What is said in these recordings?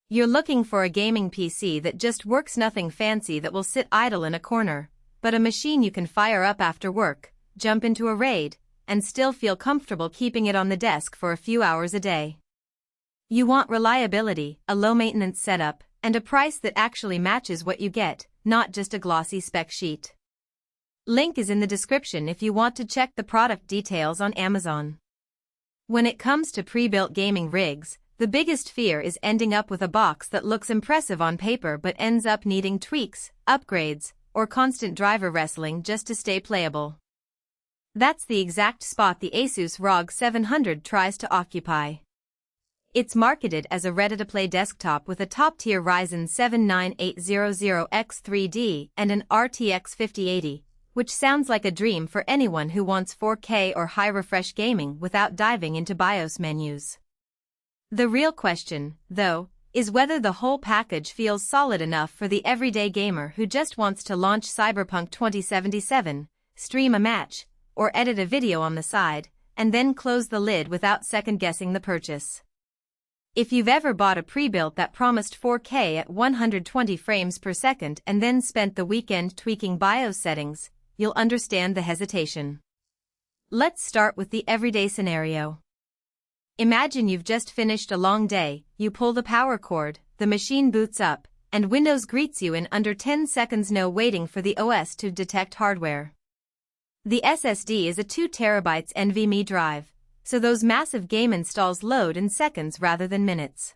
You're looking for a gaming PC that just works, nothing fancy that will sit idle in a corner, but a machine you can fire up after work, jump into a raid, and still feel comfortable keeping it on the desk for a few hours a day. You want reliability, a low-maintenance setup, and a price that actually matches what you get, not just a glossy spec sheet. Link is in the description if you want to check the product details on Amazon. When it comes to pre-built gaming rigs, the biggest fear is ending up with a box that looks impressive on paper but ends up needing tweaks, upgrades, or constant driver wrestling just to stay playable. That's the exact spot the ASUS ROG G700 tries to occupy. It's marketed as a ready-to-play desktop with a top-tier Ryzen 7 9800X3D and an RTX 5080, which sounds like a dream for anyone who wants 4K or high-refresh gaming without diving into BIOS menus. The real question, though, is whether the whole package feels solid enough for the everyday gamer who just wants to launch Cyberpunk 2077, stream a match, or edit a video on the side, and then close the lid without second-guessing the purchase. If you've ever bought a pre-built that promised 4K at 120 frames per second and then spent the weekend tweaking BIOS settings, you'll understand the hesitation. Let's start with the everyday scenario. Imagine you've just finished a long day, you pull the power cord, the machine boots up, and Windows greets you in under 10 seconds, no waiting for the OS to detect hardware. The SSD is a 2 TB NVMe drive, so those massive game installs load in seconds rather than minutes.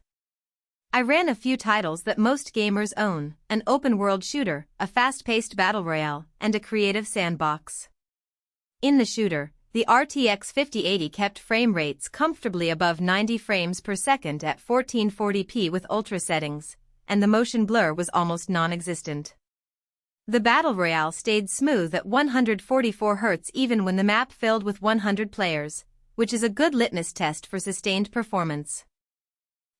I ran a few titles that most gamers own: an open-world shooter, a fast-paced battle royale, and a creative sandbox. In the shooter, the RTX 5080 kept frame rates comfortably above 90 frames per second at 1440p with ultra settings, and the motion blur was almost non-existent. The battle royale stayed smooth at 144 Hz even when the map filled with 100 players, which is a good litmus test for sustained performance.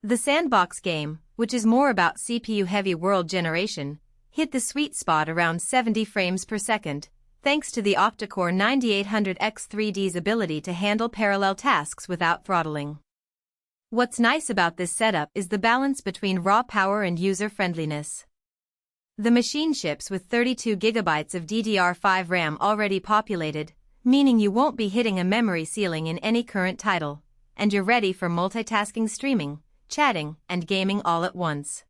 The sandbox game, which is more about CPU-heavy world generation, hit the sweet spot around 70 frames per second, thanks to the Octa-core 9800X3D's ability to handle parallel tasks without throttling. What's nice about this setup is the balance between raw power and user-friendliness. The machine ships with 32 GB of DDR5 RAM already populated, meaning you won't be hitting a memory ceiling in any current title, and you're ready for multitasking, streaming, chatting, and gaming all at once.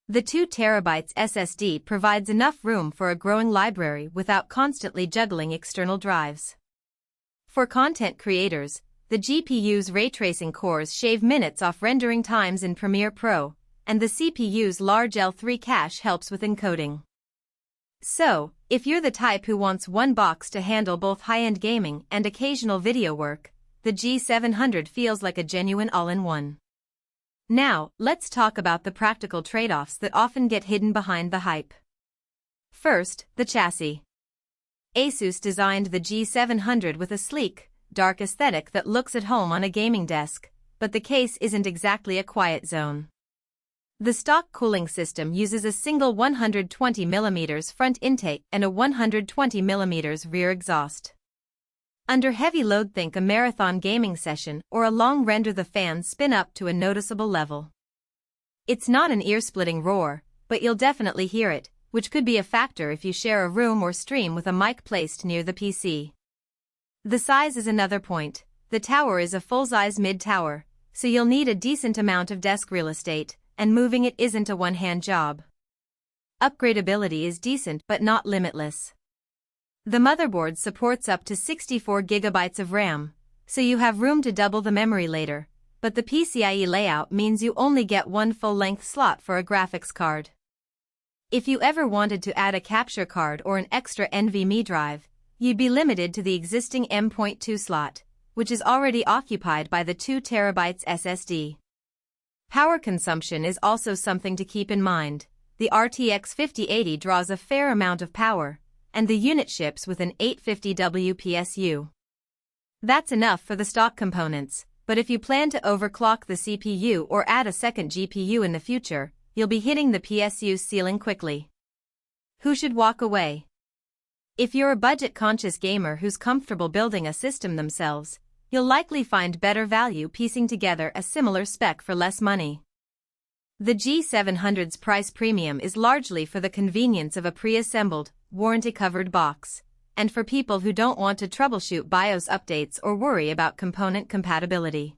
The 2 TB SSD provides enough room for a growing library without constantly juggling external drives. For content creators, the GPU's ray tracing cores shave minutes off rendering times in Premiere Pro, and the CPU's large L3 cache helps with encoding. So, if you're the type who wants one box to handle both high-end gaming and occasional video work, the G700 feels like a genuine all-in-one. Now, let's talk about the practical trade-offs that often get hidden behind the hype. First, the chassis. ASUS designed the G700 with a sleek, dark aesthetic that looks at home on a gaming desk, but the case isn't exactly a quiet zone. The stock cooling system uses a single 120mm front intake and a 120mm rear exhaust. Under heavy load, think a marathon gaming session or a long render, the fans spin up to a noticeable level. It's not an ear-splitting roar, but you'll definitely hear it, which could be a factor if you share a room or stream with a mic placed near the PC. The size is another point. The tower is a full-size mid-tower, so you'll need a decent amount of desk real estate, and moving it isn't a one-hand job. Upgradability is decent but not limitless. The motherboard supports up to 64 GB of RAM, so you have room to double the memory later, but the PCIe layout means you only get one full-length slot for a graphics card. If you ever wanted to add a capture card or an extra NVMe drive, you'd be limited to the existing M.2 slot, which is already occupied by the 2 TB SSD. Power consumption is also something to keep in mind. The RTX 5080 draws a fair amount of power, and the unit ships with an 850W PSU. That's enough for the stock components, but if you plan to overclock the CPU or add a second GPU in the future, you'll be hitting the PSU ceiling quickly. Who should walk away? If you're a budget-conscious gamer who's comfortable building a system themselves, you'll likely find better value piecing together a similar spec for less money. The G700's price premium is largely for the convenience of a pre-assembled, warranty-covered box, and for people who don't want to troubleshoot BIOS updates or worry about component compatibility.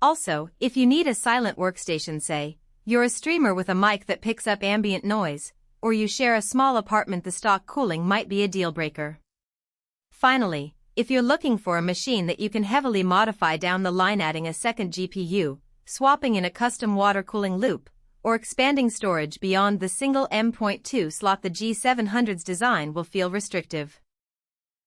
Also, if you need a silent workstation, say, you're a streamer with a mic that picks up ambient noise, or you share a small apartment, the stock cooling might be a deal-breaker. Finally, if you're looking for a machine that you can heavily modify down the line, adding a second GPU, swapping in a custom water cooling loop, or expanding storage beyond the single M.2 slot, the G700's design will feel restrictive.